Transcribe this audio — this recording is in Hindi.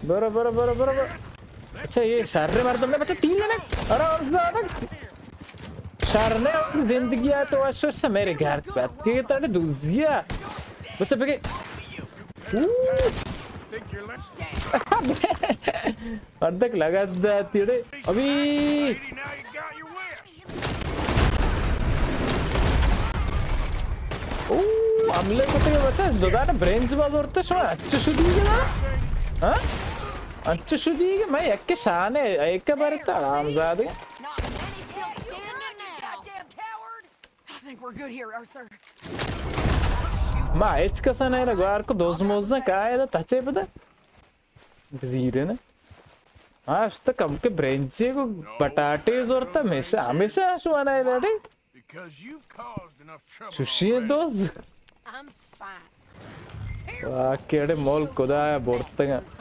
बरोबर। अच्छा ये शार मार तुमने बच्चा 3 लेने अरे और ज्यादा शार ने अपनी जिंदगी तो अच्छा से मेरे घर पे के तड़े दूजिया बच्चा पे अर्धक लगा तेरे अभी हमले को तो बच्चा दोदाना ब्रेन्स बाज औरते सुना अच्छे शुद्धी के ना हाँ अच्छे शुद्धी के मैं एक के शाने एक के बारे तो आरामज़ादे माँ एच का सन है ना ग्वार को दोस्त मोज़ ना क्या है तो तचे पता ज़ीरे ना हाँ उस कम के ब्रेन्स को बटाटे ज़ोरता हमेशा आशुआना है लड़े सुशी दोस्त वाह केड़े मॉल खुदा है बोर्ड तक